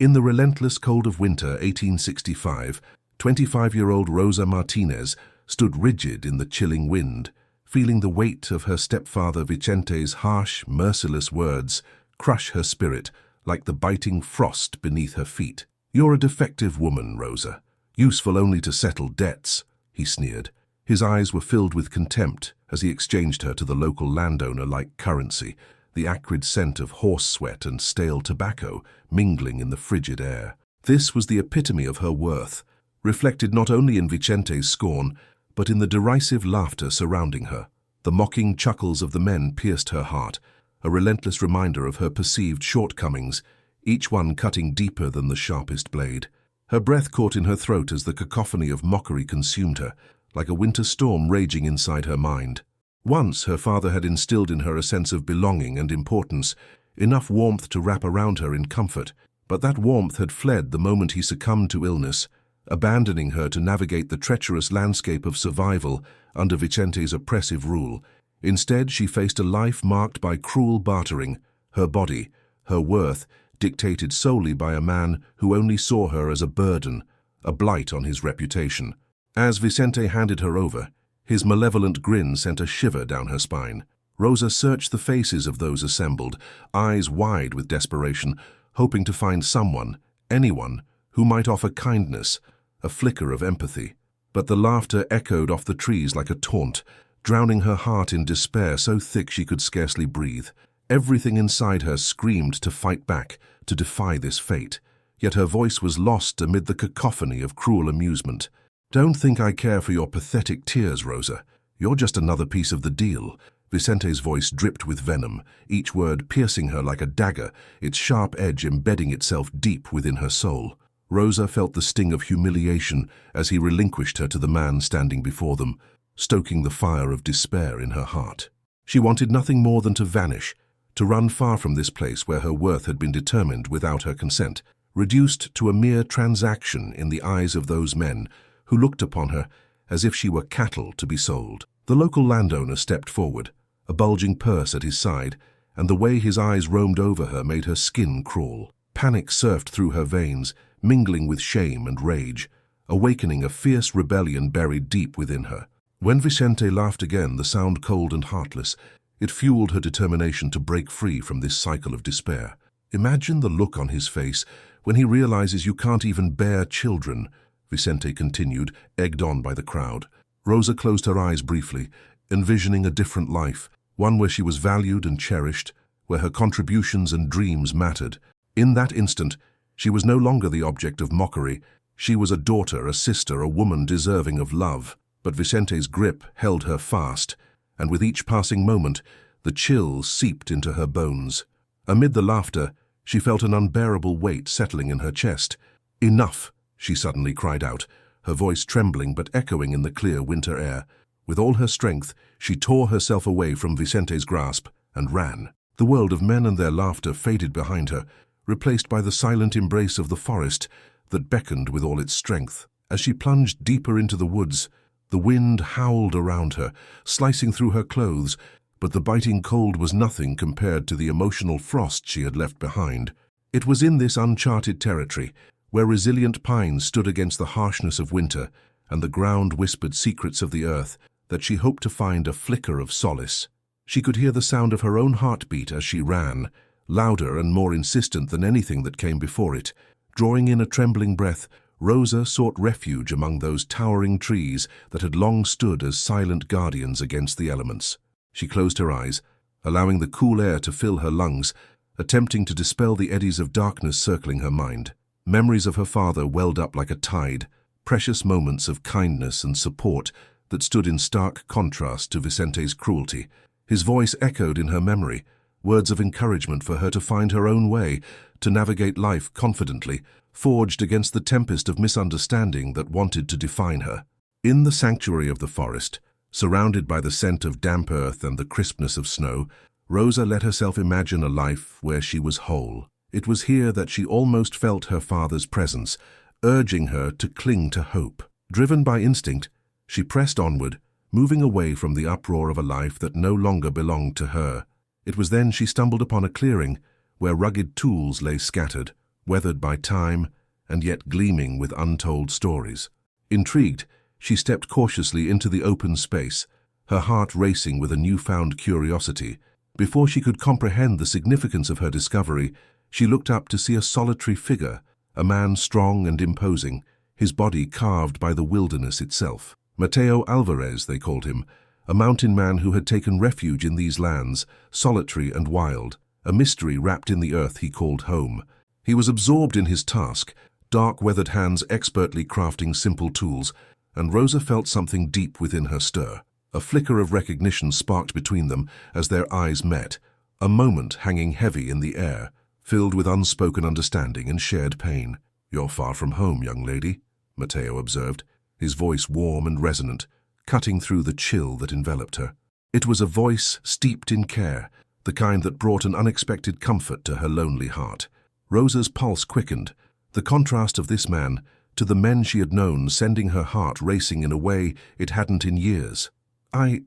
In the relentless cold of winter 1865, 25-year-old Rosa Martinez stood rigid in the chilling wind, feeling the weight of her stepfather Vicente's harsh, merciless words crush her spirit like the biting frost beneath her feet. "You're a defective woman, Rosa, useful only to settle debts," he sneered. His eyes were filled with contempt as he exchanged her to the local landowner like currency, the acrid scent of horse sweat and stale tobacco mingling in the frigid air. This was the epitome of her worth, reflected not only in Vicente's scorn, but in the derisive laughter surrounding her. The mocking chuckles of the men pierced her heart, a relentless reminder of her perceived shortcomings, each one cutting deeper than the sharpest blade. Her breath caught in her throat as the cacophony of mockery consumed her, like a winter storm raging inside her mind. Once her father had instilled in her a sense of belonging and importance, enough warmth to wrap around her in comfort, but that warmth had fled the moment he succumbed to illness, abandoning her to navigate the treacherous landscape of survival under Vicente's oppressive rule. Instead, she faced a life marked by cruel bartering, her body, her worth, dictated solely by a man who only saw her as a burden, a blight on his reputation. As Vicente handed her over, his malevolent grin sent a shiver down her spine. Rosa searched the faces of those assembled, eyes wide with desperation, hoping to find someone, anyone, who might offer kindness, a flicker of empathy. But the laughter echoed off the trees like a taunt, drowning her heart in despair so thick she could scarcely breathe. Everything inside her screamed to fight back, to defy this fate, yet her voice was lost amid the cacophony of cruel amusement. "Don't think I care for your pathetic tears, Rosa. You're just another piece of the deal." Vicente's voice dripped with venom, each word piercing her like a dagger, its sharp edge embedding itself deep within her soul. Rosa felt the sting of humiliation as he relinquished her to the man standing before them, stoking the fire of despair in her heart. She wanted nothing more than to vanish, to run far from this place where her worth had been determined without her consent, reduced to a mere transaction in the eyes of those men who looked upon her as if she were cattle to be sold. The local landowner stepped forward, a bulging purse at his side, and the way his eyes roamed over her made her skin crawl. Panic surged through her veins, mingling with shame and rage, awakening a fierce rebellion buried deep within her. When Vicente laughed again, the sound cold and heartless, it fueled her determination to break free from this cycle of despair. "Imagine the look on his face when he realizes you can't even bear children," Vicente continued, egged on by the crowd. Rosa closed her eyes briefly, envisioning a different life, one where she was valued and cherished, where her contributions and dreams mattered. In that instant, she was no longer the object of mockery. She was a daughter, a sister, a woman deserving of love. But Vicente's grip held her fast, and with each passing moment, the chill seeped into her bones. Amid the laughter, she felt an unbearable weight settling in her chest. "Enough!" she suddenly cried out, her voice trembling but echoing in the clear winter air. With all her strength, she tore herself away from Vicente's grasp and ran. The world of men and their laughter faded behind her, replaced by the silent embrace of the forest that beckoned with all its strength. As she plunged deeper into the woods, the wind howled around her, slicing through her clothes, but the biting cold was nothing compared to the emotional frost she had left behind. It was in this uncharted territory, where resilient pines stood against the harshness of winter and the ground whispered secrets of the earth, that she hoped to find a flicker of solace. She could hear the sound of her own heartbeat as she ran, louder and more insistent than anything that came before it. Drawing in a trembling breath, Rosa sought refuge among those towering trees that had long stood as silent guardians against the elements. She closed her eyes, allowing the cool air to fill her lungs, attempting to dispel the eddies of darkness circling her mind. Memories of her father welled up like a tide, precious moments of kindness and support that stood in stark contrast to Vicente's cruelty. His voice echoed in her memory, words of encouragement for her to find her own way, to navigate life confidently, forged against the tempest of misunderstanding that wanted to define her. In the sanctuary of the forest, surrounded by the scent of damp earth and the crispness of snow, Rosa let herself imagine a life where she was whole. It was here that she almost felt her father's presence, urging her to cling to hope. Driven by instinct, she pressed onward, moving away from the uproar of a life that no longer belonged to her. It was then she stumbled upon a clearing where rugged tools lay scattered, weathered by time and yet gleaming with untold stories. Intrigued, she stepped cautiously into the open space, her heart racing with a newfound curiosity. Before she could comprehend the significance of her discovery, she looked up to see a solitary figure, a man strong and imposing, his body carved by the wilderness itself. Mateo Alvarez, they called him, a mountain man who had taken refuge in these lands, solitary and wild, a mystery wrapped in the earth he called home. He was absorbed in his task, dark weathered hands expertly crafting simple tools, and Rosa felt something deep within her stir. A flicker of recognition sparked between them as their eyes met, a moment hanging heavy in the air, filled with unspoken understanding and shared pain. "You're far from home, young lady," Mateo observed, his voice warm and resonant, cutting through the chill that enveloped her. It was a voice steeped in care, the kind that brought an unexpected comfort to her lonely heart. Rosa's pulse quickened, the contrast of this man to the men she had known sending her heart racing in a way it hadn't in years. I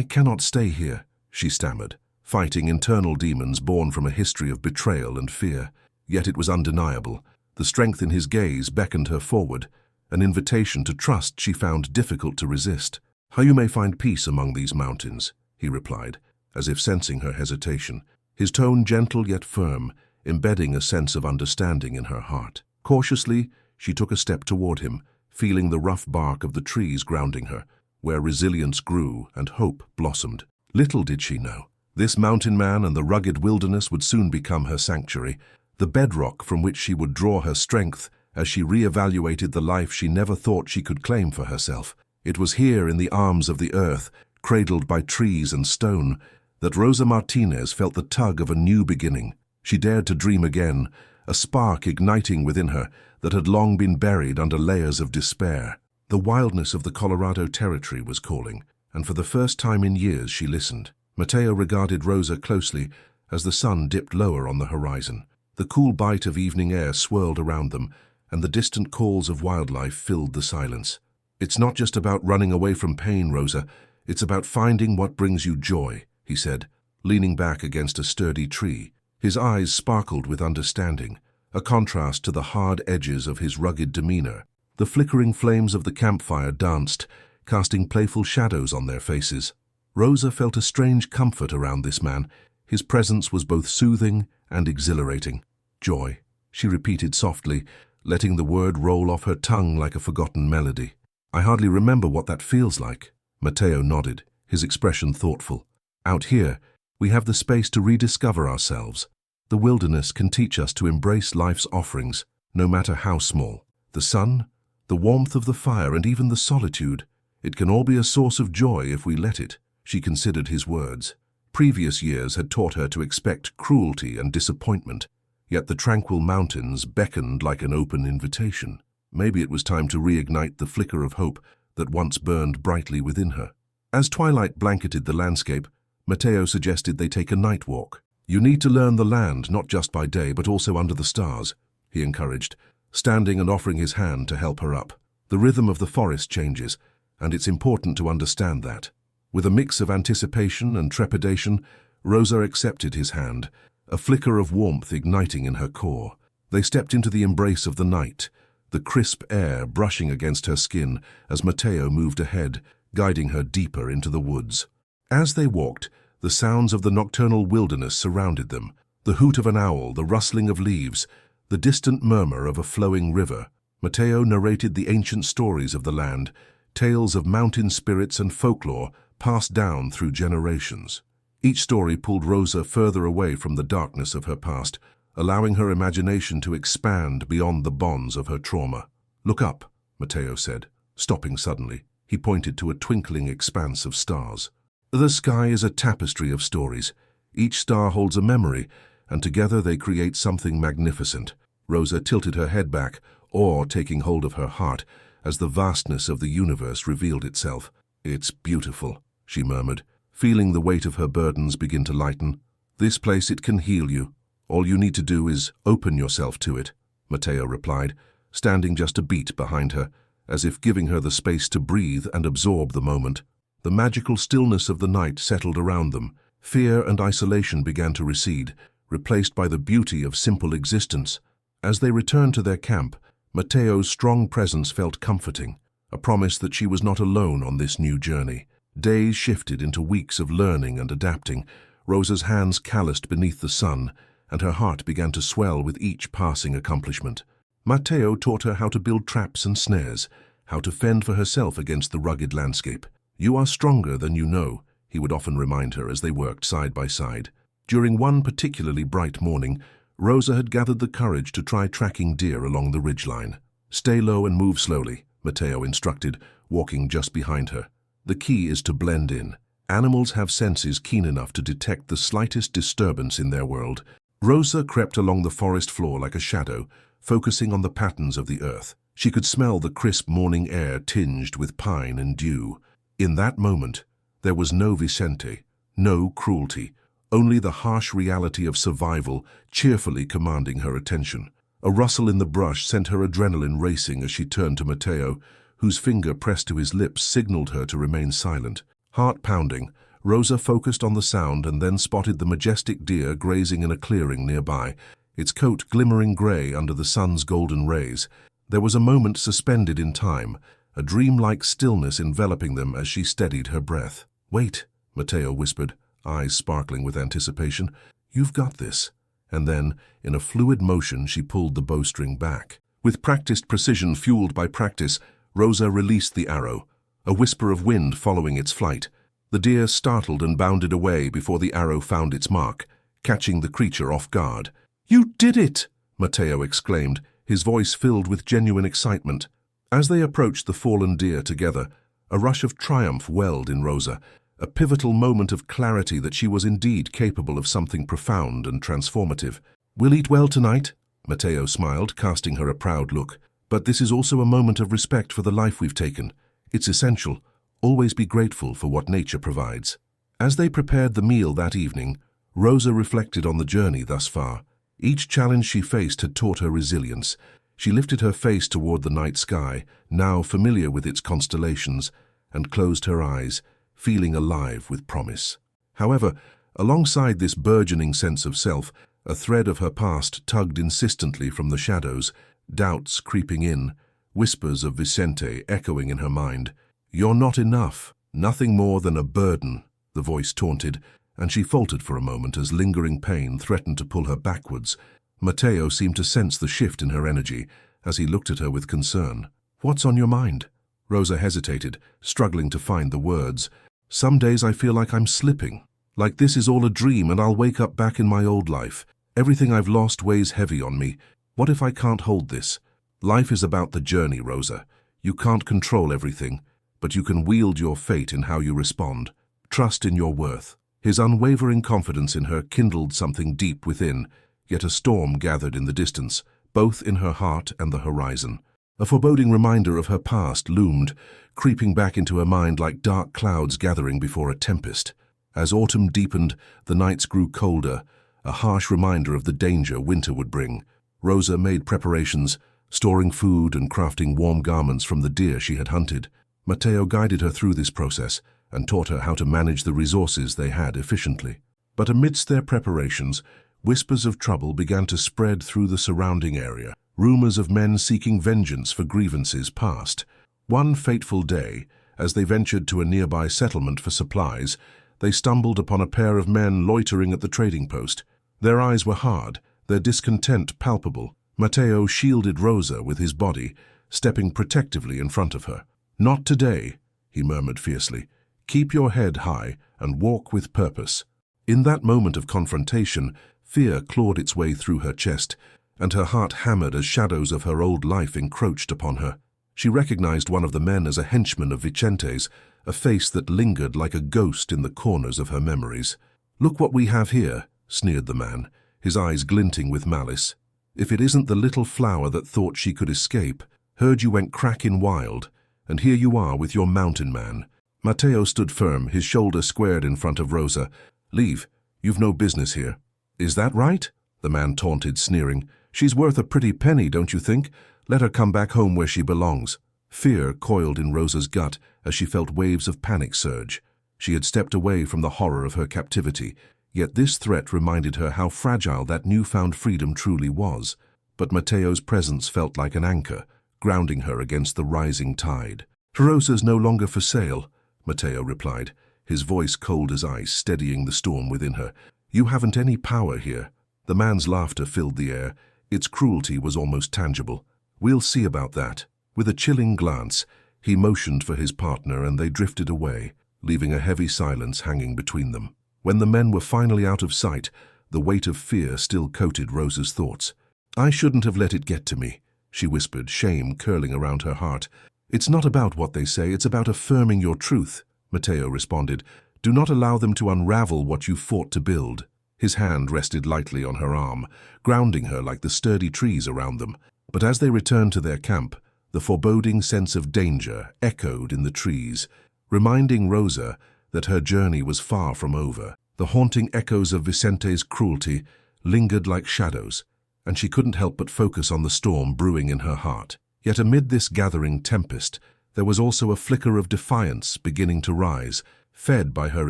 cannot stay here," she stammered, fighting internal demons born from a history of betrayal and fear. Yet it was undeniable. The strength in his gaze beckoned her forward, an invitation to trust she found difficult to resist. "How you may find peace among these mountains," he replied, as if sensing her hesitation, his tone gentle yet firm, embedding a sense of understanding in her heart. Cautiously, she took a step toward him, feeling the rough bark of the trees grounding her, where resilience grew and hope blossomed. Little did she know, this mountain man and the rugged wilderness would soon become her sanctuary, the bedrock from which she would draw her strength as she re-evaluated the life she never thought she could claim for herself. It was here in the arms of the earth, cradled by trees and stone, that Rosa Martinez felt the tug of a new beginning. She dared to dream again, a spark igniting within her that had long been buried under layers of despair. The wildness of the Colorado Territory was calling, and for the first time in years she listened. Mateo regarded Rosa closely as the sun dipped lower on the horizon. The cool bite of evening air swirled around them, and the distant calls of wildlife filled the silence. "It's not just about running away from pain, Rosa. It's about finding what brings you joy," he said, leaning back against a sturdy tree. His eyes sparkled with understanding, a contrast to the hard edges of his rugged demeanor. The flickering flames of the campfire danced, casting playful shadows on their faces. Rosa felt a strange comfort around this man. His presence was both soothing and exhilarating. "Joy," she repeated softly, letting the word roll off her tongue like a forgotten melody. "I hardly remember what that feels like." Mateo nodded, his expression thoughtful. "Out here, we have the space to rediscover ourselves. The wilderness can teach us to embrace life's offerings, no matter how small. The sun, the warmth of the fire, and even the solitude. It can all be a source of joy if we let it." She considered his words. Previous years had taught her to expect cruelty and disappointment, yet the tranquil mountains beckoned like an open invitation. Maybe it was time to reignite the flicker of hope that once burned brightly within her. As twilight blanketed the landscape, Mateo suggested they take a night walk. "You need to learn the land, not just by day, but also under the stars," he encouraged, standing and offering his hand to help her up. "The rhythm of the forest changes, and it's important to understand that." With a mix of anticipation and trepidation, Rosa accepted his hand, a flicker of warmth igniting in her core. They stepped into the embrace of the night, the crisp air brushing against her skin as Mateo moved ahead, guiding her deeper into the woods. As they walked, the sounds of the nocturnal wilderness surrounded them, the hoot of an owl, the rustling of leaves, the distant murmur of a flowing river. Mateo narrated the ancient stories of the land, tales of mountain spirits and folklore passed down through generations. Each story pulled Rosa further away from the darkness of her past, allowing her imagination to expand beyond the bonds of her trauma. "Look up," Mateo said, stopping suddenly. He pointed to a twinkling expanse of stars. "The sky is a tapestry of stories. Each star holds a memory, and together they create something magnificent." Rosa tilted her head back, awe taking hold of her heart as the vastness of the universe revealed itself. "It's beautiful," she murmured, feeling the weight of her burdens begin to lighten. "This place, it can heal you. All you need to do is open yourself to it," Mateo replied, standing just a beat behind her, as if giving her the space to breathe and absorb the moment. The magical stillness of the night settled around them. Fear and isolation began to recede, replaced by the beauty of simple existence. As they returned to their camp, Matteo's strong presence felt comforting, a promise that she was not alone on this new journey. Days shifted into weeks of learning and adapting. Rosa's hands calloused beneath the sun, and her heart began to swell with each passing accomplishment. Matteo taught her how to build traps and snares, how to fend for herself against the rugged landscape. "You are stronger than you know," he would often remind her as they worked side by side. During one particularly bright morning, Rosa had gathered the courage to try tracking deer along the ridgeline. "Stay low and move slowly," Matteo instructed, walking just behind her. "The key is to blend in. Animals have senses keen enough to detect the slightest disturbance in their world." Rosa crept along the forest floor like a shadow, focusing on the patterns of the earth. She could smell the crisp morning air tinged with pine and dew. In that moment, there was no Vicente, no cruelty, only the harsh reality of survival cheerfully commanding her attention. A rustle in the brush sent her adrenaline racing as she turned to Matteo, whose finger pressed to his lips signaled her to remain silent. Heart pounding, Rosa focused on the sound and then spotted the majestic deer grazing in a clearing nearby, its coat glimmering grey under the sun's golden rays. There was a moment suspended in time, a dreamlike stillness enveloping them as she steadied her breath. "Wait," Matteo whispered, eyes sparkling with anticipation. "You've got this." And then, in a fluid motion, she pulled the bowstring back. With practiced precision fueled by practice, Rosa released the arrow, a whisper of wind following its flight. The deer startled and bounded away before the arrow found its mark, catching the creature off guard. "You did it!" Matteo exclaimed, his voice filled with genuine excitement. As they approached the fallen deer together, a rush of triumph welled in Rosa, a pivotal moment of clarity that she was indeed capable of something profound and transformative. "We'll eat well tonight," Matteo smiled, casting her a proud look. "But this is also a moment of respect for the life we've taken. It's essential. Always be grateful for what nature provides." As they prepared the meal that evening, Rosa reflected on the journey thus far. Each challenge she faced had taught her resilience. She lifted her face toward the night sky, now familiar with its constellations, and closed her eyes, feeling alive with promise. However, alongside this burgeoning sense of self, a thread of her past tugged insistently from the shadows, doubts creeping in, whispers of Vicente echoing in her mind. "You're not enough, nothing more than a burden," the voice taunted, and she faltered for a moment as lingering pain threatened to pull her backwards. Matteo seemed to sense the shift in her energy as he looked at her with concern. "What's on your mind?" Rosa hesitated, struggling to find the words. "Some days I feel like I'm slipping, like this is all a dream and I'll wake up back in my old life. Everything I've lost weighs heavy on me. What if I can't hold this?" "Life is about the journey, Rosa. You can't control everything, but you can wield your fate in how you respond. Trust in your worth." His unwavering confidence in her kindled something deep within, yet a storm gathered in the distance, both in her heart and the horizon. A foreboding reminder of her past loomed, creeping back into her mind like dark clouds gathering before a tempest. As autumn deepened, the nights grew colder, a harsh reminder of the danger winter would bring. Rosa made preparations, storing food and crafting warm garments from the deer she had hunted. Matteo guided her through this process and taught her how to manage the resources they had efficiently. But amidst their preparations, whispers of trouble began to spread through the surrounding area, rumors of men seeking vengeance for grievances past. One fateful day, as they ventured to a nearby settlement for supplies, they stumbled upon a pair of men loitering at the trading post. Their eyes were hard, their discontent palpable. Matteo shielded Rosa with his body, stepping protectively in front of her. "Not today," he murmured fiercely. "Keep your head high and walk with purpose." In that moment of confrontation, fear clawed its way through her chest, and her heart hammered as shadows of her old life encroached upon her. She recognized one of the men as a henchman of Vicente's, a face that lingered like a ghost in the corners of her memories. "Look what we have here," sneered the man, his eyes glinting with malice. "If it isn't the little flower that thought she could escape, heard you went cracking wild, and here you are with your mountain man." Matteo stood firm, his shoulder squared in front of Rosa. "Leave. You've no business here." "Is that right?" the man taunted, sneering. "She's worth a pretty penny, don't you think? Let her come back home where she belongs." Fear coiled in Rosa's gut as she felt waves of panic surge. She had stepped away from the horror of her captivity, yet this threat reminded her how fragile that newfound freedom truly was. but Matteo's presence felt like an anchor, grounding her against the rising tide. "Rosa's no longer for sale," Matteo replied, his voice cold as ice, steadying the storm within her. "You haven't any power here." The man's laughter filled the air. Its cruelty was almost tangible. "We'll see about that." With a chilling glance, he motioned for his partner and they drifted away, leaving a heavy silence hanging between them. When the men were finally out of sight, the weight of fear still coated Rosa's thoughts. "I shouldn't have let it get to me," she whispered, shame curling around her heart. "It's not about what they say, it's about affirming your truth," Matteo responded. "Do not allow them to unravel what you fought to build." His hand rested lightly on her arm, grounding her like the sturdy trees around them. But as they returned to their camp, the foreboding sense of danger echoed in the trees, reminding Rosa that her journey was far from over. The haunting echoes of Vicente's cruelty lingered like shadows, and she couldn't help but focus on the storm brewing in her heart. Yet amid this gathering tempest, there was also a flicker of defiance beginning to rise, fed by her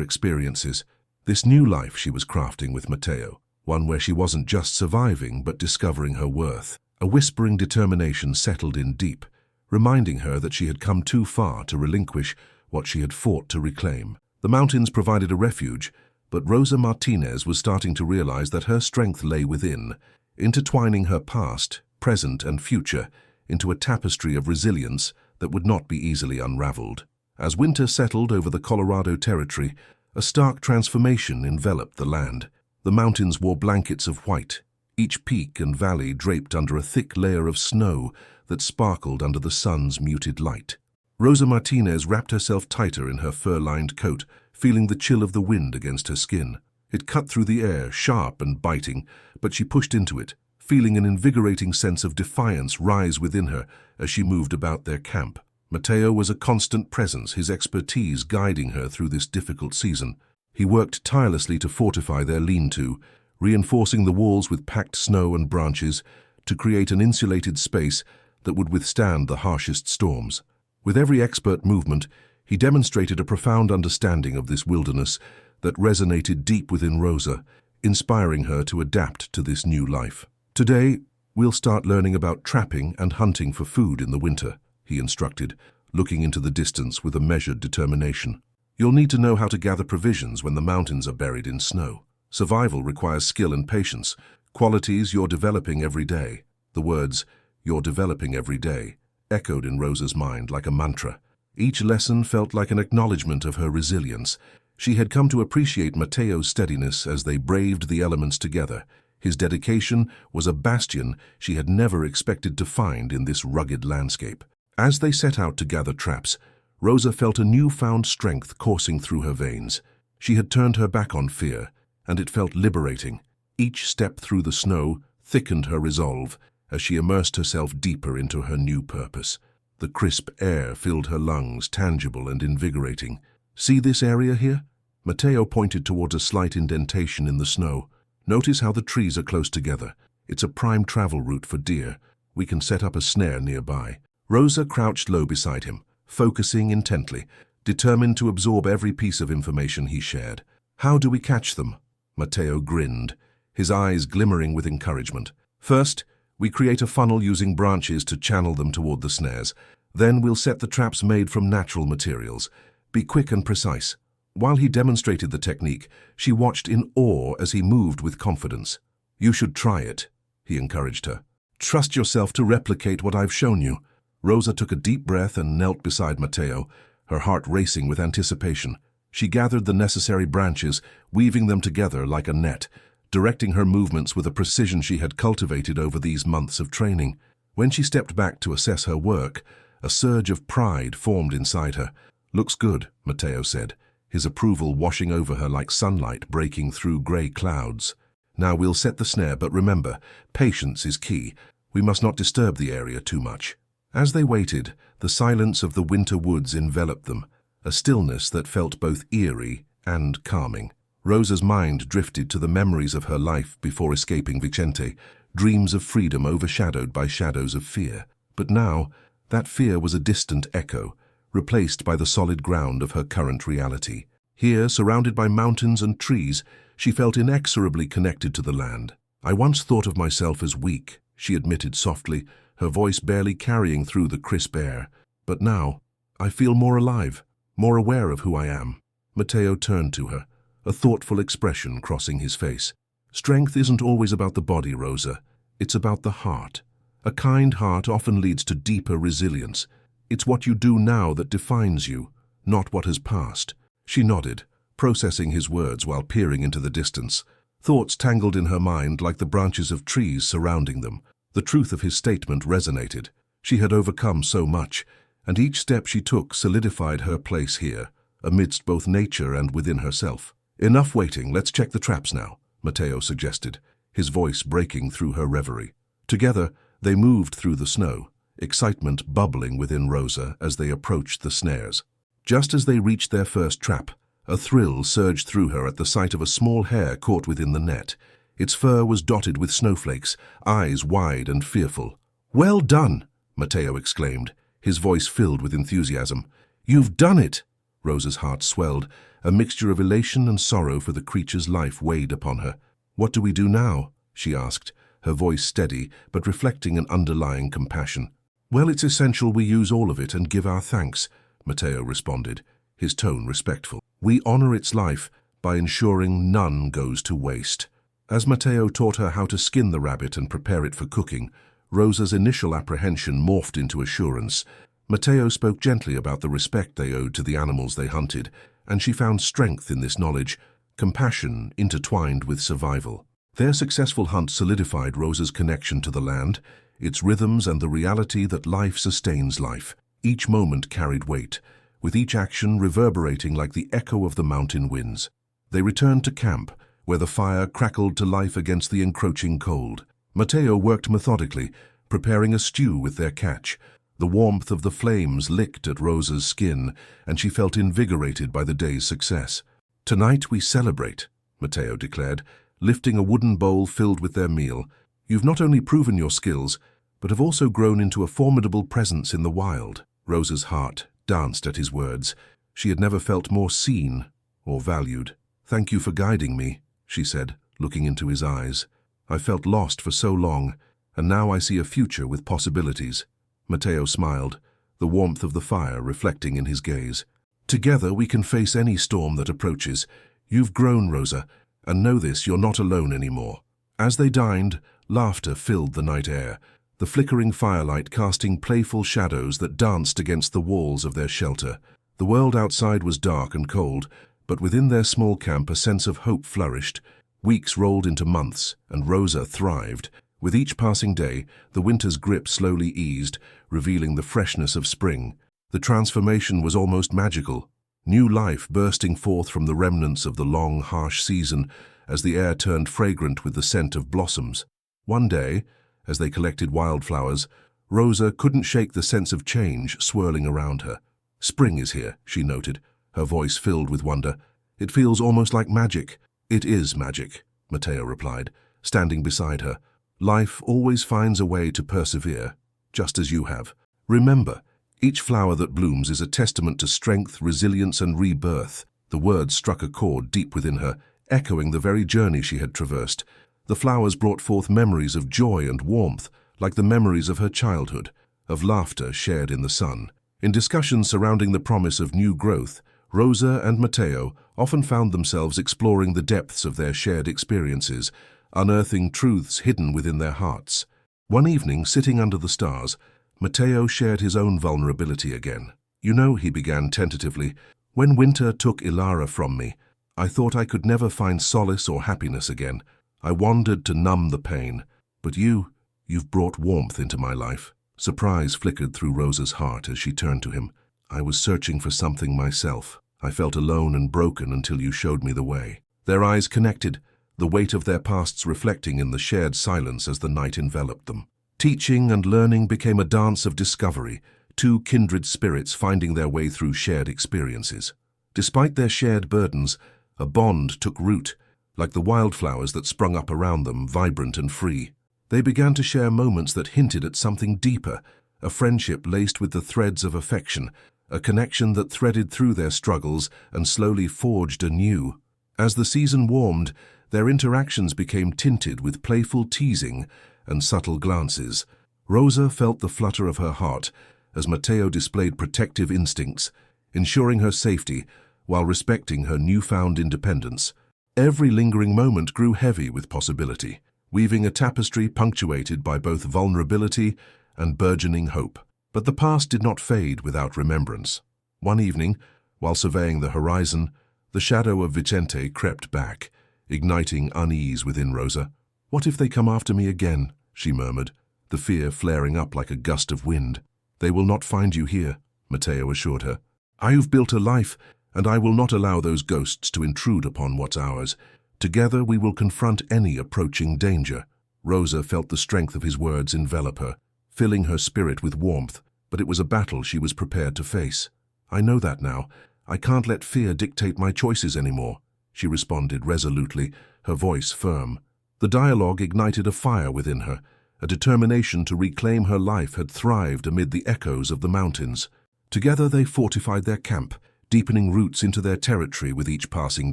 experiences. This new life she was crafting with Matteo, one where she wasn't just surviving but discovering her worth. A whispering determination settled in deep, reminding her that she had come too far to relinquish what she had fought to reclaim. The mountains provided a refuge, but Rosa Martinez was starting to realize that her strength lay within, intertwining her past, present, and future into a tapestry of resilience that would not be easily unraveled. As winter settled over the Colorado territory, a stark transformation enveloped the land. The mountains wore blankets of white, each peak and valley draped under a thick layer of snow that sparkled under the sun's muted light. Rosa Martinez wrapped herself tighter in her fur-lined coat, feeling the chill of the wind against her skin. It cut through the air, sharp and biting, but she pushed into it, feeling an invigorating sense of defiance rise within her as she moved about their camp. Matteo was a constant presence, his expertise guiding her through this difficult season. He worked tirelessly to fortify their lean-to, reinforcing the walls with packed snow and branches to create an insulated space that would withstand the harshest storms. With every expert movement, he demonstrated a profound understanding of this wilderness that resonated deep within Rosa, inspiring her to adapt to this new life. "Today, we'll start learning about trapping and hunting for food in the winter," he instructed, looking into the distance with a measured determination. "You'll need to know how to gather provisions when the mountains are buried in snow. Survival requires skill and patience, qualities you're developing every day." The words, "you're developing every day," echoed in Rosa's mind like a mantra. Each lesson felt like an acknowledgement of her resilience. She had come to appreciate Matteo's steadiness as they braved the elements together. His dedication was a bastion she had never expected to find in this rugged landscape. As they set out to gather traps, Rosa felt a newfound strength coursing through her veins. She had turned her back on fear, and it felt liberating. Each step through the snow thickened her resolve as she immersed herself deeper into her new purpose. The crisp air filled her lungs, tangible and invigorating. "See this area here?" Matteo pointed towards a slight indentation in the snow. "Notice how the trees are close together. It's a prime travel route for deer. We can set up a snare nearby." Rosa crouched low beside him, focusing intently, determined to absorb every piece of information he shared. "How do we catch them?" Matteo grinned, his eyes glimmering with encouragement. "First, we create a funnel using branches to channel them toward the snares. Then we'll set the traps made from natural materials. Be quick and precise." While he demonstrated the technique, she watched in awe as he moved with confidence. "You should try it," he encouraged her. "Trust yourself to replicate what I've shown you." Rosa took a deep breath and knelt beside Matteo, her heart racing with anticipation. She gathered the necessary branches, weaving them together like a net, directing her movements with a precision she had cultivated over these months of training. When she stepped back to assess her work, a surge of pride formed inside her. "Looks good," Matteo said, his approval washing over her like sunlight breaking through grey clouds. "Now we'll set the snare, but remember, patience is key. We must not disturb the area too much." As they waited, the silence of the winter woods enveloped them, a stillness that felt both eerie and calming. Rosa's mind drifted to the memories of her life before escaping Vicente, dreams of freedom overshadowed by shadows of fear. But now, that fear was a distant echo, replaced by the solid ground of her current reality. Here, surrounded by mountains and trees, she felt inexorably connected to the land. "I once thought of myself as weak," she admitted softly, her voice barely carrying through the crisp air. "But now, I feel more alive, more aware of who I am." Matteo turned to her, a thoughtful expression crossing his face. "Strength isn't always about the body, Rosa. It's about the heart. A kind heart often leads to deeper resilience. It's what you do now that defines you, not what has passed." She nodded, processing his words while peering into the distance. Thoughts tangled in her mind like the branches of trees surrounding them. The truth of his statement resonated. She had overcome so much, and each step she took solidified her place here, amidst both nature and within herself. "Enough waiting, let's check the traps now," Matteo suggested, his voice breaking through her reverie. Together, they moved through the snow, excitement bubbling within Rosa as they approached the snares. Just as they reached their first trap, a thrill surged through her at the sight of a small hare caught within the net. Its fur was dotted with snowflakes, eyes wide and fearful. "Well done!" Matteo exclaimed, his voice filled with enthusiasm. "You've done it!" Rosa's heart swelled, a mixture of elation and sorrow for the creature's life weighed upon her. "What do we do now?" she asked, her voice steady but reflecting an underlying compassion. "Well, it's essential we use all of it and give our thanks," Matteo responded, his tone respectful. "We honor its life by ensuring none goes to waste." As Matteo taught her how to skin the rabbit and prepare it for cooking, Rosa's initial apprehension morphed into assurance. Matteo spoke gently about the respect they owed to the animals they hunted, and she found strength in this knowledge, compassion intertwined with survival. Their successful hunt solidified Rosa's connection to the land, its rhythms and the reality that life sustains life. Each moment carried weight, with each action reverberating like the echo of the mountain winds. They returned to camp, where the fire crackled to life against the encroaching cold. Matteo worked methodically, preparing a stew with their catch. The warmth of the flames licked at Rosa's skin, and she felt invigorated by the day's success. "Tonight we celebrate," Matteo declared, lifting a wooden bowl filled with their meal. "You've not only proven your skills, but have also grown into a formidable presence in the wild." Rosa's heart danced at his words. She had never felt more seen or valued. "Thank you for guiding me," she said, looking into his eyes. "I felt lost for so long, and now I see a future with possibilities." Matteo smiled, the warmth of the fire reflecting in his gaze. "Together we can face any storm that approaches. You've grown, Rosa, and know this, you're not alone anymore." As they dined, laughter filled the night air, the flickering firelight casting playful shadows that danced against the walls of their shelter. The world outside was dark and cold, but within their small camp a sense of hope flourished. Weeks rolled into months, and Rosa thrived. With each passing day, the winter's grip slowly eased, revealing the freshness of spring. The transformation was almost magical, new life bursting forth from the remnants of the long, harsh season as the air turned fragrant with the scent of blossoms. One day, as they collected wildflowers, Rosa couldn't shake the sense of change swirling around her. "Spring is here," she noted, her voice filled with wonder. "It feels almost like magic." "It is magic," Matteo replied, standing beside her. "Life always finds a way to persevere, just as you have. Remember, each flower that blooms is a testament to strength, resilience, and rebirth." The words struck a chord deep within her, echoing the very journey she had traversed. The flowers brought forth memories of joy and warmth, like the memories of her childhood, of laughter shared in the sun. In discussions surrounding the promise of new growth, Rosa and Matteo often found themselves exploring the depths of their shared experiences, unearthing truths hidden within their hearts. One evening, sitting under the stars, Matteo shared his own vulnerability again. "You know," he began tentatively, "when winter took Ilara from me, I thought I could never find solace or happiness again. I wandered to numb the pain. But you've brought warmth into my life." Surprise flickered through Rosa's heart as she turned to him. "I was searching for something myself. I felt alone and broken until you showed me the way." Their eyes connected, the weight of their pasts reflecting in the shared silence as the night enveloped them. Teaching and learning became a dance of discovery, two kindred spirits finding their way through shared experiences. Despite their shared burdens, a bond took root, like the wildflowers that sprung up around them, vibrant and free. They began to share moments that hinted at something deeper, a friendship laced with the threads of affection, a connection that threaded through their struggles and slowly forged anew. As the season warmed, their interactions became tinted with playful teasing, and subtle glances. Rosa felt the flutter of her heart as Matteo displayed protective instincts, ensuring her safety while respecting her newfound independence. Every lingering moment grew heavy with possibility, weaving a tapestry punctuated by both vulnerability and burgeoning hope. But the past did not fade without remembrance. One evening, while surveying the horizon, the shadow of Vicente crept back, igniting unease within Rosa. "What if they come after me again?" she murmured, the fear flaring up like a gust of wind. "They will not find you here," Matteo assured her. "I have built a life, and I will not allow those ghosts to intrude upon what's ours. Together we will confront any approaching danger." Rosa felt the strength of his words envelop her, filling her spirit with warmth, but it was a battle she was prepared to face. "I know that now. I can't let fear dictate my choices anymore," she responded resolutely, her voice firm. The dialogue ignited a fire within her. A determination to reclaim her life had thrived amid the echoes of the mountains. Together they fortified their camp, deepening roots into their territory with each passing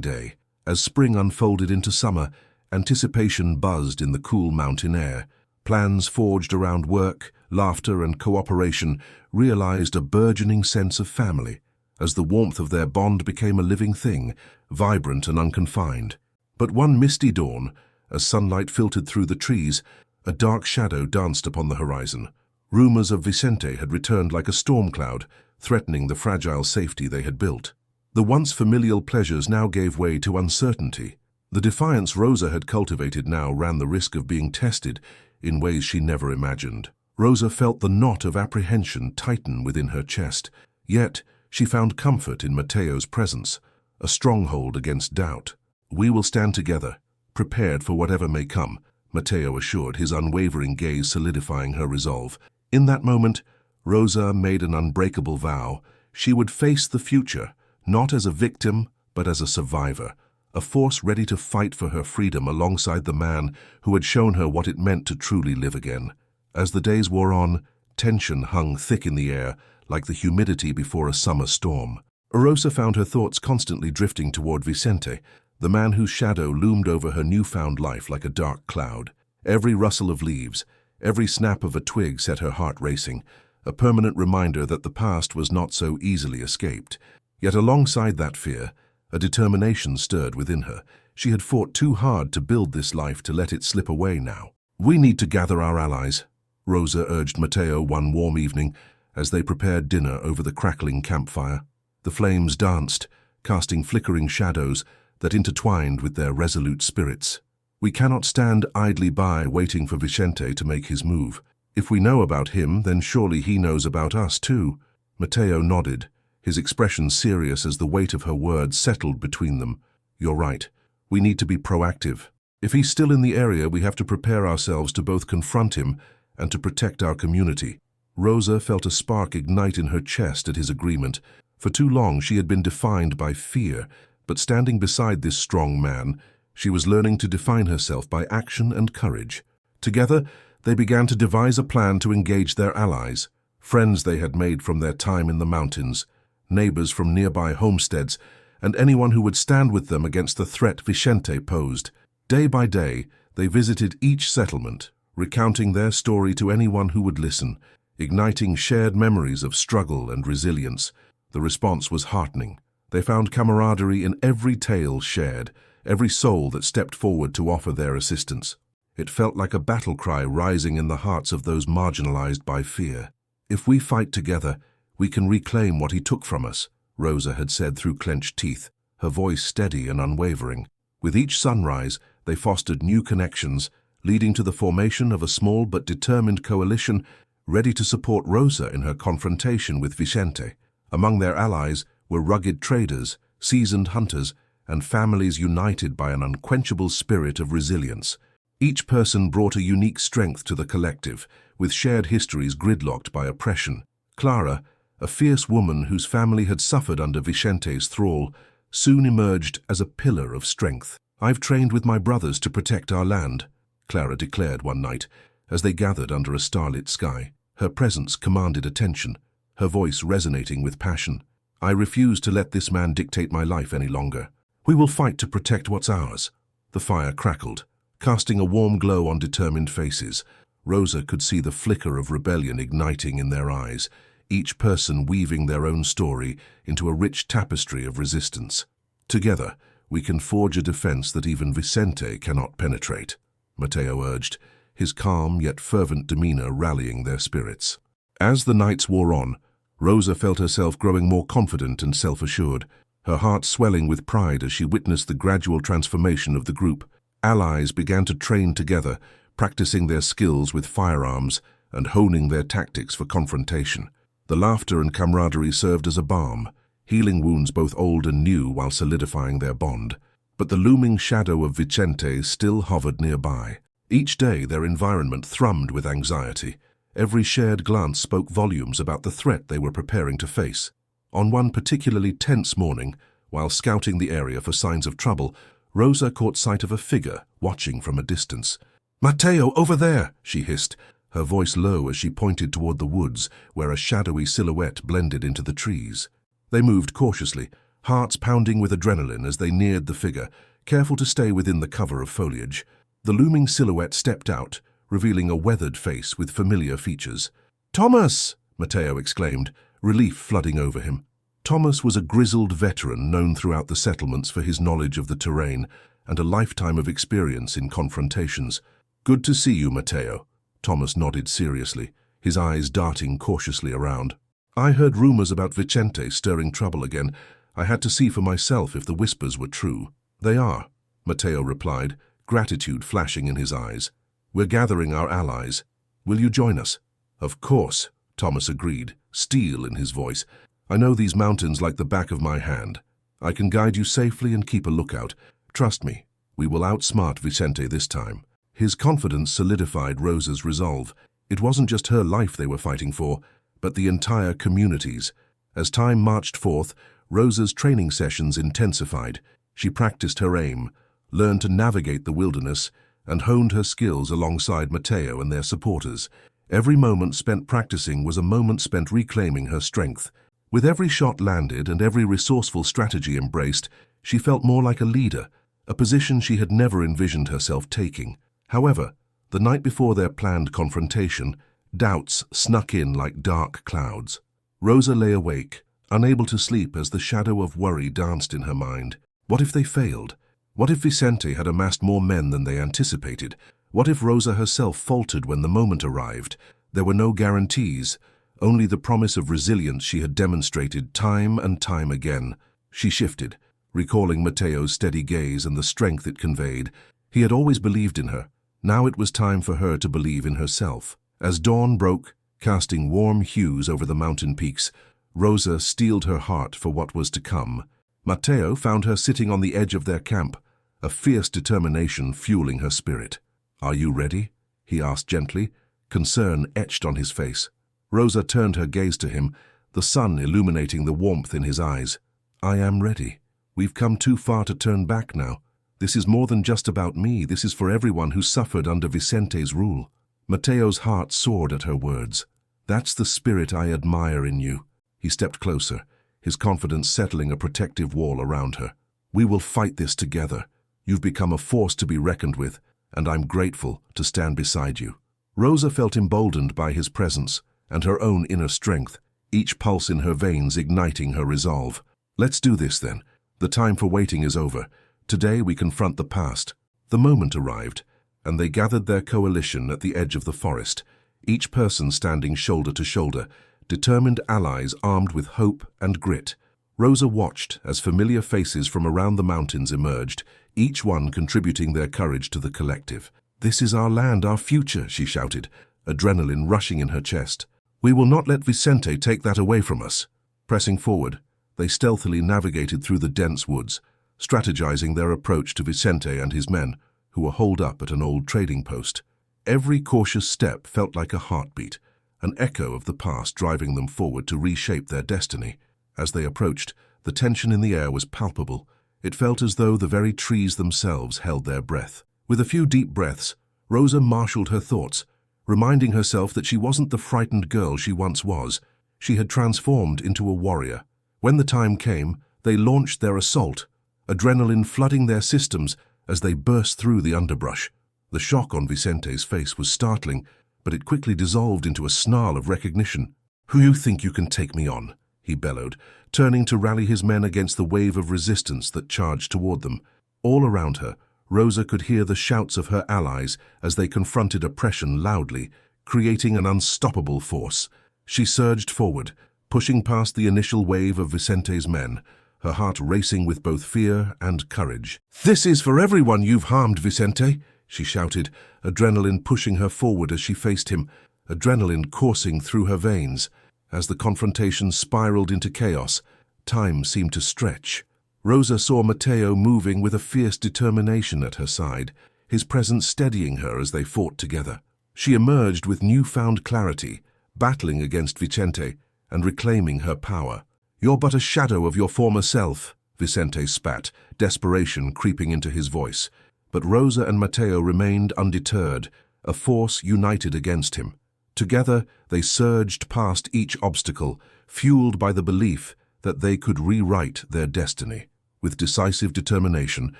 day. As spring unfolded into summer, anticipation buzzed in the cool mountain air. Plans forged around work, laughter, and cooperation realized a burgeoning sense of family, as the warmth of their bond became a living thing, vibrant and unconfined. But one misty dawn, as sunlight filtered through the trees, a dark shadow danced upon the horizon. Rumors of Vicente had returned like a storm cloud, threatening the fragile safety they had built. The once familial pleasures now gave way to uncertainty. The defiance Rosa had cultivated now ran the risk of being tested in ways she never imagined. Rosa felt the knot of apprehension tighten within her chest, yet she found comfort in Matteo's presence, a stronghold against doubt. "We will stand together, prepared for whatever may come," Matteo assured, his unwavering gaze solidifying her resolve. In that moment, Rosa made an unbreakable vow. She would face the future, not as a victim, but as a survivor, a force ready to fight for her freedom alongside the man who had shown her what it meant to truly live again. As the days wore on, tension hung thick in the air, like the humidity before a summer storm. Rosa found her thoughts constantly drifting toward Vicente, the man whose shadow loomed over her newfound life like a dark cloud. Every rustle of leaves, every snap of a twig set her heart racing, a permanent reminder that the past was not so easily escaped. Yet alongside that fear, a determination stirred within her. She had fought too hard to build this life to let it slip away now. "We need to gather our allies," Rosa urged Matteo one warm evening as they prepared dinner over the crackling campfire. The flames danced, casting flickering shadows that intertwined with their resolute spirits. "We cannot stand idly by waiting for Vicente to make his move. If we know about him, then surely he knows about us too." Matteo nodded, his expression serious as the weight of her words settled between them. "You're right. We need to be proactive. If he's still in the area, we have to prepare ourselves to both confront him and to protect our community." Rosa felt a spark ignite in her chest at his agreement. For too long she had been defined by fear, but standing beside this strong man, she was learning to define herself by action and courage. Together, they began to devise a plan to engage their allies, friends they had made from their time in the mountains, neighbors from nearby homesteads, and anyone who would stand with them against the threat Vicente posed. Day by day, they visited each settlement, recounting their story to anyone who would listen, igniting shared memories of struggle and resilience. The response was heartening. They found camaraderie in every tale shared, every soul that stepped forward to offer their assistance. It felt like a battle cry rising in the hearts of those marginalized by fear. "If we fight together, we can reclaim what he took from us," Rosa had said through clenched teeth, her voice steady and unwavering. With each sunrise, they fostered new connections, leading to the formation of a small but determined coalition ready to support Rosa in her confrontation with Vicente. Among their allies were rugged traders, seasoned hunters, and families united by an unquenchable spirit of resilience. Each person brought a unique strength to the collective, with shared histories gridlocked by oppression. Clara, a fierce woman whose family had suffered under Vicente's thrall, soon emerged as a pillar of strength. "I've trained with my brothers to protect our land," Clara declared one night, as they gathered under a starlit sky. Her presence commanded attention, her voice resonating with passion. "I refuse to let this man dictate my life any longer. We will fight to protect what's ours." The fire crackled, casting a warm glow on determined faces. Rosa could see the flicker of rebellion igniting in their eyes, each person weaving their own story into a rich tapestry of resistance. Together, we can forge a defense that even Vicente cannot penetrate, Matteo urged, his calm yet fervent demeanor rallying their spirits. As the nights wore on, Rosa felt herself growing more confident and self-assured, her heart swelling with pride as she witnessed the gradual transformation of the group. Allies began to train together, practicing their skills with firearms and honing their tactics for confrontation. The laughter and camaraderie served as a balm, healing wounds both old and new while solidifying their bond. But the looming shadow of Vicente still hovered nearby. Each day their environment thrummed with anxiety. Every shared glance spoke volumes about the threat they were preparing to face. On one particularly tense morning, while scouting the area for signs of trouble, Rosa caught sight of a figure watching from a distance. "Matteo, over there!" she hissed, her voice low as she pointed toward the woods where a shadowy silhouette blended into the trees. They moved cautiously, hearts pounding with adrenaline as they neared the figure, careful to stay within the cover of foliage. The looming silhouette stepped out, revealing a weathered face with familiar features. "Thomas!" Matteo exclaimed, relief flooding over him. Thomas was a grizzled veteran known throughout the settlements for his knowledge of the terrain and a lifetime of experience in confrontations. "Good to see you, Matteo." Thomas nodded seriously, his eyes darting cautiously around. "I heard rumors about Vicente stirring trouble again. I had to see for myself if the whispers were true." "They are," Matteo replied, gratitude flashing in his eyes. "We're gathering our allies. Will you join us?" "Of course," Thomas agreed, steel in his voice. "I know these mountains like the back of my hand. I can guide you safely and keep a lookout. Trust me, we will outsmart Vicente this time." His confidence solidified Rosa's resolve. It wasn't just her life they were fighting for, but the entire community's. As time marched forth, Rosa's training sessions intensified. She practiced her aim, learned to navigate the wilderness, and honed her skills alongside Matteo and their supporters. Every moment spent practicing was a moment spent reclaiming her strength. With every shot landed and every resourceful strategy embraced, she felt more like a leader, a position she had never envisioned herself taking. However, the night before their planned confrontation, doubts snuck in like dark clouds. Rosa lay awake, unable to sleep as the shadow of worry danced in her mind. What if they failed? What if Vicente had amassed more men than they anticipated? What if Rosa herself faltered when the moment arrived? There were no guarantees, only the promise of resilience she had demonstrated time and time again. She shifted, recalling Matteo's steady gaze and the strength it conveyed. He had always believed in her. Now it was time for her to believe in herself. As dawn broke, casting warm hues over the mountain peaks, Rosa steeled her heart for what was to come. Matteo found her sitting on the edge of their camp, a fierce determination fueling her spirit. "Are you ready?" he asked gently, concern etched on his face. Rosa turned her gaze to him, the sun illuminating the warmth in his eyes. "I am ready. We've come too far to turn back now. This is more than just about me. This is for everyone who suffered under Vicente's rule." Matteo's heart soared at her words. "That's the spirit I admire in you." He stepped closer, his confidence settling a protective wall around her. "We will fight this together. You've become a force to be reckoned with, and I'm grateful to stand beside you." Rosa felt emboldened by his presence and her own inner strength, each pulse in her veins igniting her resolve. "Let's do this then. The time for waiting is over. Today we confront the past." The moment arrived, and they gathered their coalition at the edge of the forest, each person standing shoulder to shoulder, determined allies armed with hope and grit. Rosa watched as familiar faces from around the mountains emerged, each one contributing their courage to the collective. "This is our land, our future," she shouted, adrenaline rushing in her chest. "We will not let Vicente take that away from us." Pressing forward, they stealthily navigated through the dense woods, strategizing their approach to Vicente and his men, who were holed up at an old trading post. Every cautious step felt like a heartbeat, an echo of the past driving them forward to reshape their destiny. As they approached, the tension in the air was palpable. It felt as though the very trees themselves held their breath. With a few deep breaths, Rosa marshaled her thoughts, reminding herself that she wasn't the frightened girl she once was. She had transformed into a warrior. When the time came, they launched their assault, adrenaline flooding their systems as they burst through the underbrush. The shock on Vicente's face was startling, but it quickly dissolved into a snarl of recognition. "Who you think you can take me on?" he bellowed, turning to rally his men against the wave of resistance that charged toward them. All around her, Rosa could hear the shouts of her allies as they confronted oppression loudly, creating an unstoppable force. She surged forward, pushing past the initial wave of Vicente's men, her heart racing with both fear and courage. "This is for everyone you've harmed, Vicente," she shouted, adrenaline pushing her forward as she faced him, adrenaline coursing through her veins. As the confrontation spiraled into chaos, time seemed to stretch. Rosa saw Matteo moving with a fierce determination at her side, his presence steadying her as they fought together. She emerged with newfound clarity, battling against Vicente and reclaiming her power. "You're but a shadow of your former self," Vicente spat, desperation creeping into his voice. But Rosa and Matteo remained undeterred, a force united against him. Together, they surged past each obstacle, fueled by the belief that they could rewrite their destiny. With decisive determination,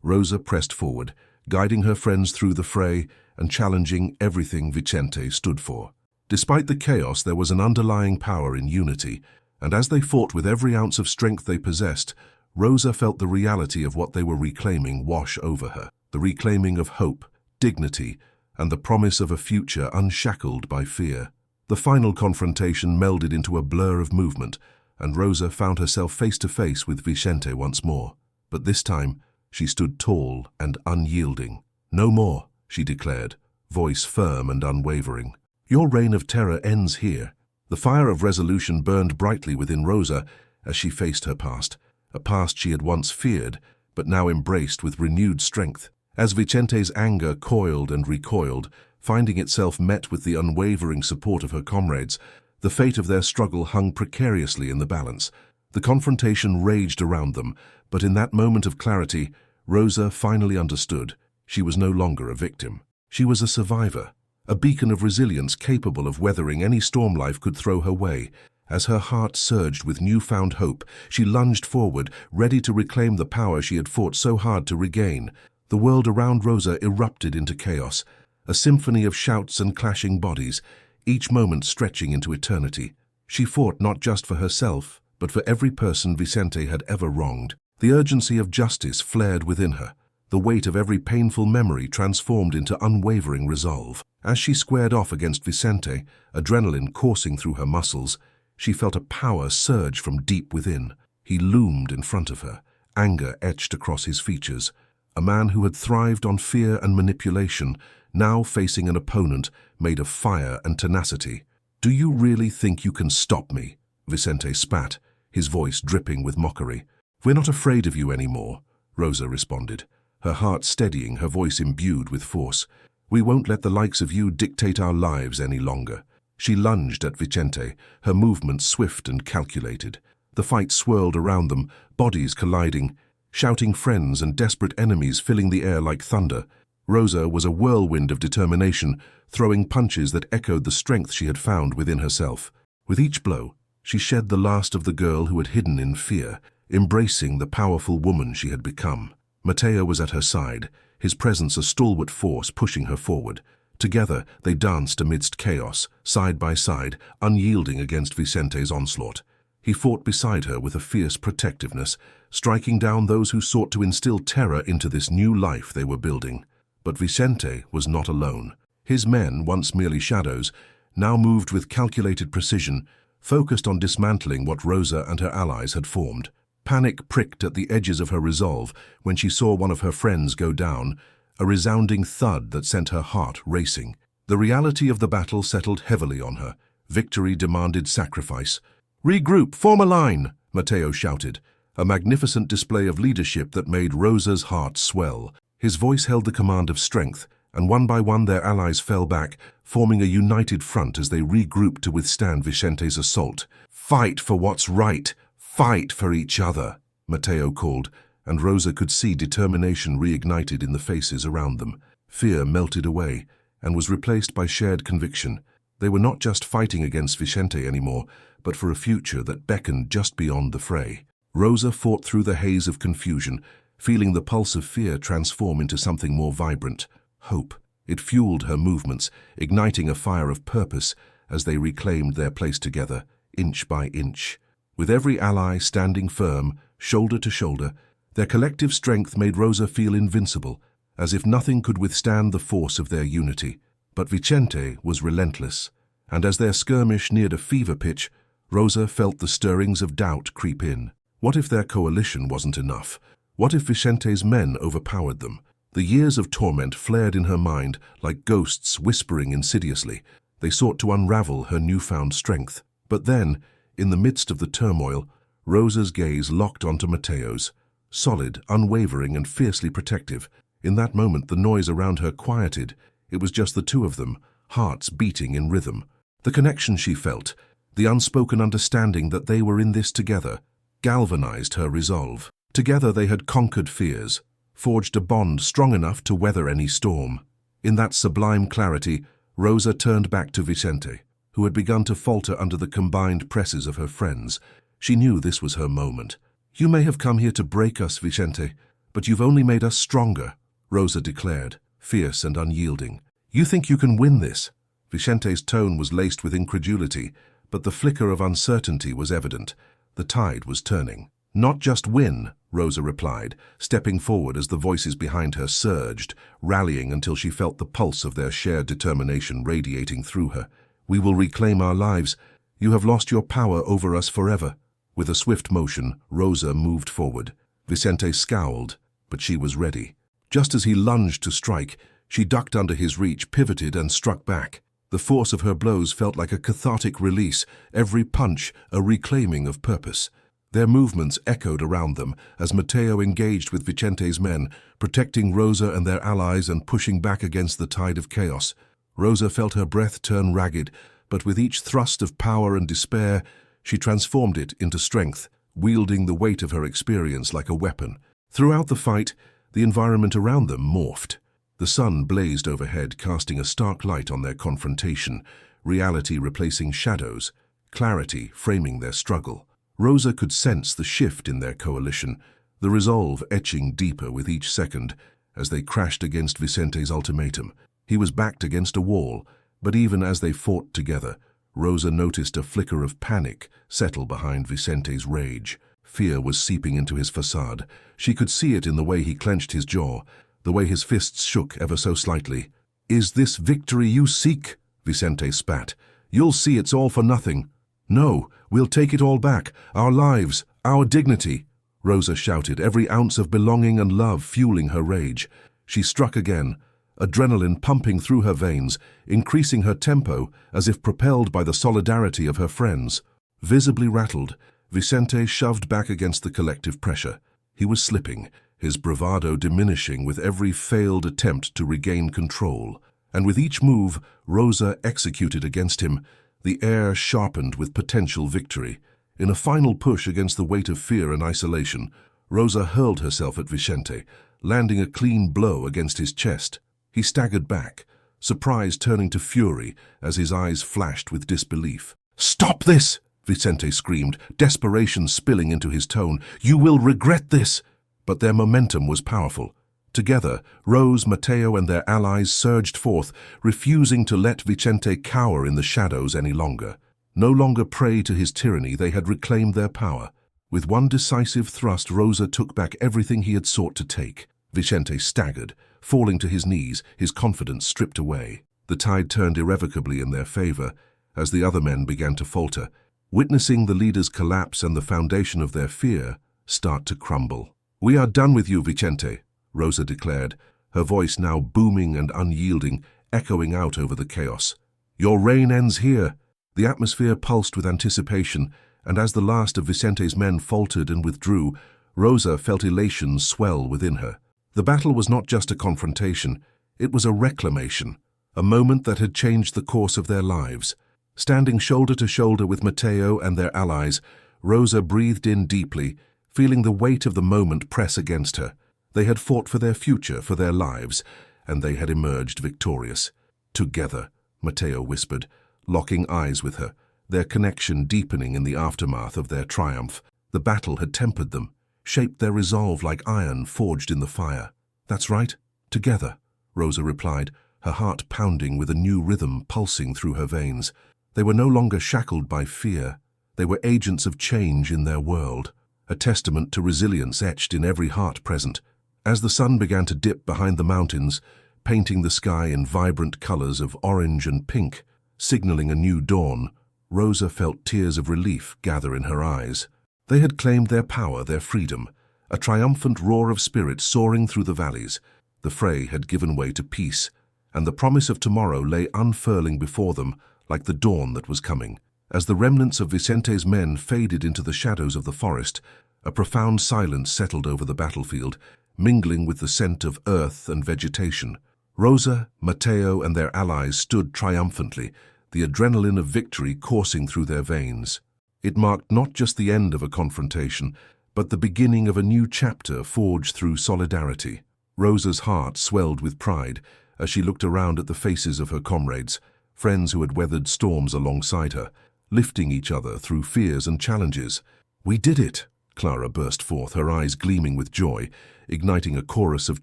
Rosa pressed forward, guiding her friends through the fray and challenging everything Vicente stood for. Despite the chaos, there was an underlying power in unity, and as they fought with every ounce of strength they possessed, Rosa felt the reality of what they were reclaiming wash over her, the reclaiming of hope, dignity, and the promise of a future unshackled by fear. The final confrontation melded into a blur of movement, and Rosa found herself face to face with Vicente once more. But this time, she stood tall and unyielding. "No more," she declared, voice firm and unwavering. "Your reign of terror ends here." The fire of resolution burned brightly within Rosa as she faced her past, a past she had once feared, but now embraced with renewed strength. As Vicente's anger coiled and recoiled, finding itself met with the unwavering support of her comrades, the fate of their struggle hung precariously in the balance. The confrontation raged around them, but in that moment of clarity, Rosa finally understood. She was no longer a victim. She was a survivor, a beacon of resilience capable of weathering any storm life could throw her way. As her heart surged with newfound hope, she lunged forward, ready to reclaim the power she had fought so hard to regain. The world around Rosa erupted into chaos, a symphony of shouts and clashing bodies, each moment stretching into eternity. She fought not just for herself, but for every person Vicente had ever wronged. The urgency of justice flared within her, the weight of every painful memory transformed into unwavering resolve. As she squared off against Vicente, adrenaline coursing through her muscles, she felt a power surge from deep within. He loomed in front of her, anger etched across his features. A man who had thrived on fear and manipulation, now facing an opponent made of fire and tenacity. "Do you really think you can stop me?" Vicente spat, his voice dripping with mockery. "We're not afraid of you anymore," Rosa responded, her heart steadying, her voice imbued with force. "We won't let the likes of you dictate our lives any longer." She lunged at Vicente, her movements swift and calculated. The fight swirled around them, bodies colliding, shouting friends and desperate enemies filling the air like thunder. Rosa was a whirlwind of determination, throwing punches that echoed the strength she had found within herself. With each blow, she shed the last of the girl who had hidden in fear, embracing the powerful woman she had become. Matteo was at her side, his presence a stalwart force pushing her forward. Together, they danced amidst chaos, side by side, unyielding against Vicente's onslaught. He fought beside her with a fierce protectiveness, striking down those who sought to instill terror into this new life they were building. But Vicente was not alone. His men, once merely shadows, now moved with calculated precision, focused on dismantling what Rosa and her allies had formed. Panic pricked at the edges of her resolve when she saw one of her friends go down, a resounding thud that sent her heart racing. The reality of the battle settled heavily on her. Victory demanded sacrifice. "Regroup, form a line!" Matteo shouted, a magnificent display of leadership that made Rosa's heart swell. His voice held the command of strength, and one by one their allies fell back, forming a united front as they regrouped to withstand Vicente's assault. "Fight for what's right! Fight for each other!" Matteo called, and Rosa could see determination reignited in the faces around them. Fear melted away and was replaced by shared conviction. They were not just fighting against Vicente anymore, but for a future that beckoned just beyond the fray. Rosa fought through the haze of confusion, feeling the pulse of fear transform into something more vibrant, hope. It fueled her movements, igniting a fire of purpose as they reclaimed their place together, inch by inch. With every ally standing firm, shoulder to shoulder, their collective strength made Rosa feel invincible, as if nothing could withstand the force of their unity. But Vicente was relentless, and as their skirmish neared a fever pitch, Rosa felt the stirrings of doubt creep in. What if their coalition wasn't enough? What if Vicente's men overpowered them? The years of torment flared in her mind like ghosts whispering insidiously. They sought to unravel her newfound strength. But then, in the midst of the turmoil, Rosa's gaze locked onto Mateo's, solid, unwavering, and fiercely protective. In that moment, the noise around her quieted. It was just the two of them, hearts beating in rhythm. The connection she felt, the unspoken understanding that they were in this together, galvanized her resolve. Together they had conquered fears, forged a bond strong enough to weather any storm. In that sublime clarity, Rosa turned back to Vicente, who had begun to falter under the combined presses of her friends. She knew this was her moment. "You may have come here to break us, Vicente, but you've only made us stronger," Rosa declared, fierce and unyielding. "You think you can win this?" Vicente's tone was laced with incredulity, but the flicker of uncertainty was evident. The tide was turning. "Not just win," Rosa replied, stepping forward as the voices behind her surged, rallying until she felt the pulse of their shared determination radiating through her. "We will reclaim our lives. You have lost your power over us forever." With a swift motion, Rosa moved forward. Vicente scowled, but she was ready. Just as he lunged to strike, she ducked under his reach, pivoted, and struck back. The force of her blows felt like a cathartic release, every punch a reclaiming of purpose. Their movements echoed around them as Mateo engaged with Vicente's men, protecting Rosa and their allies and pushing back against the tide of chaos. Rosa felt her breath turn ragged, but with each thrust of power and despair, she transformed it into strength, wielding the weight of her experience like a weapon. Throughout the fight, the environment around them morphed. The sun blazed overhead, casting a stark light on their confrontation, reality replacing shadows, clarity framing their struggle. Rosa could sense the shift in their coalition, the resolve etching deeper with each second as they crashed against Vicente's ultimatum. He was backed against a wall, but even as they fought together, Rosa noticed a flicker of panic settle behind Vicente's rage. Fear was seeping into his facade. She could see it in the way he clenched his jaw, the way his fists shook ever so slightly. "Is this victory you seek?" Vicente spat. "You'll see it's all for nothing." "No, we'll take it all back, our lives, our dignity," Rosa shouted, every ounce of belonging and love fueling her rage. She struck again, adrenaline pumping through her veins, increasing her tempo as if propelled by the solidarity of her friends. Visibly rattled, Vicente shoved back against the collective pressure. He was slipping, his bravado diminishing with every failed attempt to regain control. And with each move Rosa executed against him, the air sharpened with potential victory. In a final push against the weight of fear and isolation, Rosa hurled herself at Vicente, landing a clean blow against his chest. He staggered back, surprise turning to fury as his eyes flashed with disbelief. "Stop this!" Vicente screamed, desperation spilling into his tone. "You will regret this!" But their momentum was powerful. Together, Rose, Mateo, and their allies surged forth, refusing to let Vicente cower in the shadows any longer. No longer prey to his tyranny, they had reclaimed their power. With one decisive thrust, Rosa took back everything he had sought to take. Vicente staggered, falling to his knees, his confidence stripped away. The tide turned irrevocably in their favor as the other men began to falter, witnessing the leaders collapse and the foundation of their fear start to crumble. "We are done with you, Vicente," Rosa declared, her voice now booming and unyielding, echoing out over the chaos. "Your reign ends here." The atmosphere pulsed with anticipation, and as the last of Vicente's men faltered and withdrew, Rosa felt elation swell within her. The battle was not just a confrontation, it was a reclamation, a moment that had changed the course of their lives. Standing shoulder to shoulder with Mateo and their allies, Rosa breathed in deeply, feeling the weight of the moment press against her. They had fought for their future, for their lives, and they had emerged victorious. "Together," Mateo whispered, locking eyes with her, their connection deepening in the aftermath of their triumph. The battle had tempered them, shaped their resolve like iron forged in the fire. "That's right, together," Rosa replied, her heart pounding with a new rhythm pulsing through her veins. They were no longer shackled by fear. They were agents of change in their world, a testament to resilience etched in every heart present. As the sun began to dip behind the mountains, painting the sky in vibrant colors of orange and pink, signaling a new dawn, Rosa felt tears of relief gather in her eyes. They had claimed their power, their freedom, a triumphant roar of spirit soaring through the valleys. The fray had given way to peace, and the promise of tomorrow lay unfurling before them like the dawn that was coming. As the remnants of Vicente's men faded into the shadows of the forest, a profound silence settled over the battlefield, mingling with the scent of earth and vegetation. Rosa, Matteo, and their allies stood triumphantly, the adrenaline of victory coursing through their veins. It marked not just the end of a confrontation, but the beginning of a new chapter forged through solidarity. Rosa's heart swelled with pride as she looked around at the faces of her comrades, friends who had weathered storms alongside her, lifting each other through fears and challenges. "We did it!" Clara burst forth, her eyes gleaming with joy, igniting a chorus of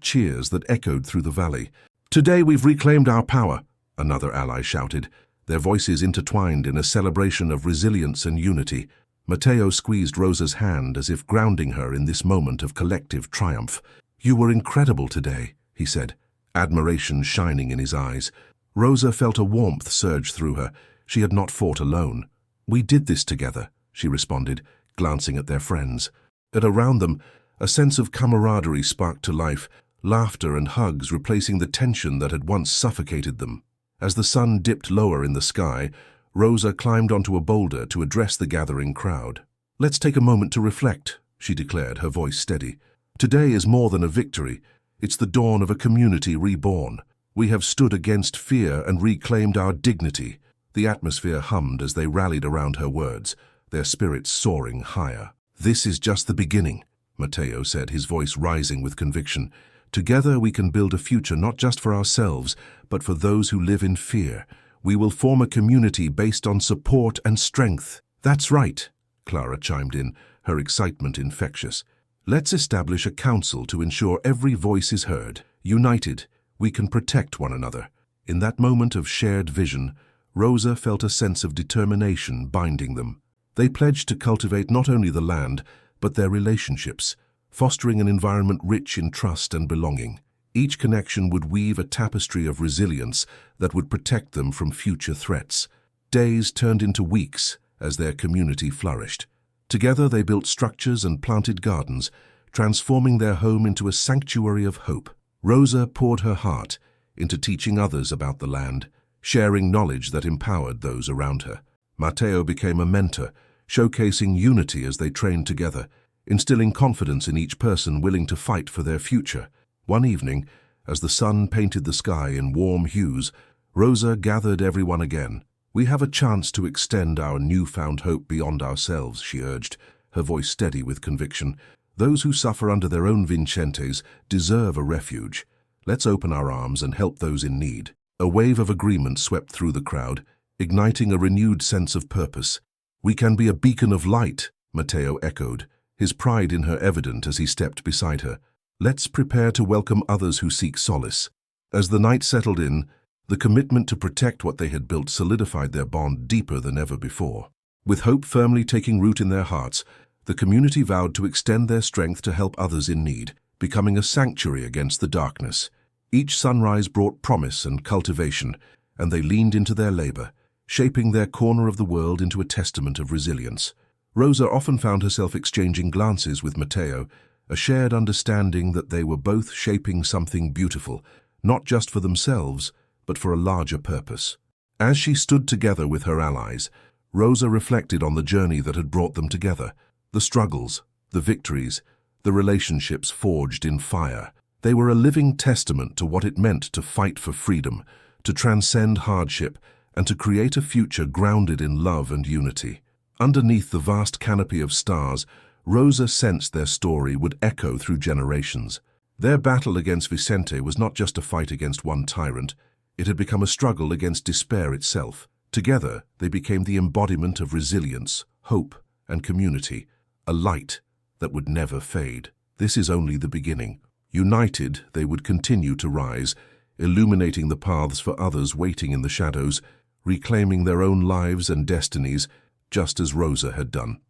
cheers that echoed through the valley. "Today we've reclaimed our power," another ally shouted, their voices intertwined in a celebration of resilience and unity. Matteo squeezed Rosa's hand as if grounding her in this moment of collective triumph. "You were incredible today," he said, admiration shining in his eyes. Rosa felt a warmth surge through her. She had not fought alone. "We did this together," she responded, glancing at their friends. And around them, a sense of camaraderie sparked to life, laughter and hugs replacing the tension that had once suffocated them. As the sun dipped lower in the sky, Rosa climbed onto a boulder to address the gathering crowd. "Let's take a moment to reflect," she declared, her voice steady. "Today is more than a victory. It's the dawn of a community reborn. We have stood against fear and reclaimed our dignity." The atmosphere hummed as they rallied around her words, their spirits soaring higher. "This is just the beginning," Matteo said, his voice rising with conviction. "Together we can build a future not just for ourselves, but for those who live in fear. We will form a community based on support and strength." "That's right," Clara chimed in, her excitement infectious. "Let's establish a council to ensure every voice is heard. United, we can protect one another." In that moment of shared vision, Rosa felt a sense of determination binding them. They pledged to cultivate not only the land, but their relationships, fostering an environment rich in trust and belonging. Each connection would weave a tapestry of resilience that would protect them from future threats. Days turned into weeks as their community flourished. Together they built structures and planted gardens, transforming their home into a sanctuary of hope. Rosa poured her heart into teaching others about the land, sharing knowledge that empowered those around her. Matteo became a mentor, showcasing unity as they trained together, instilling confidence in each person willing to fight for their future. One evening, as the sun painted the sky in warm hues, Rosa gathered everyone again. "We have a chance to extend our newfound hope beyond ourselves," she urged, her voice steady with conviction. "Those who suffer under their own Vicentes deserve a refuge. Let's open our arms and help those in need." A wave of agreement swept through the crowd, igniting a renewed sense of purpose. "We can be a beacon of light," Matteo echoed, his pride in her evident as he stepped beside her. "Let's prepare to welcome others who seek solace." As the night settled in, the commitment to protect what they had built solidified their bond deeper than ever before. With hope firmly taking root in their hearts, the community vowed to extend their strength to help others in need, becoming a sanctuary against the darkness. Each sunrise brought promise and cultivation, and they leaned into their labor, shaping their corner of the world into a testament of resilience. Rosa often found herself exchanging glances with Matteo, a shared understanding that they were both shaping something beautiful, not just for themselves, but for a larger purpose. As she stood together with her allies, Rosa reflected on the journey that had brought them together, the struggles, the victories, the relationships forged in fire. They were a living testament to what it meant to fight for freedom, to transcend hardship, and to create a future grounded in love and unity. Underneath the vast canopy of stars, Rosa sensed their story would echo through generations. Their battle against Vicente was not just a fight against one tyrant, it had become a struggle against despair itself. Together, they became the embodiment of resilience, hope, and community, a light that would never fade. This is only the beginning. United, they would continue to rise, illuminating the paths for others waiting in the shadows, reclaiming their own lives and destinies, just as Rosa had done.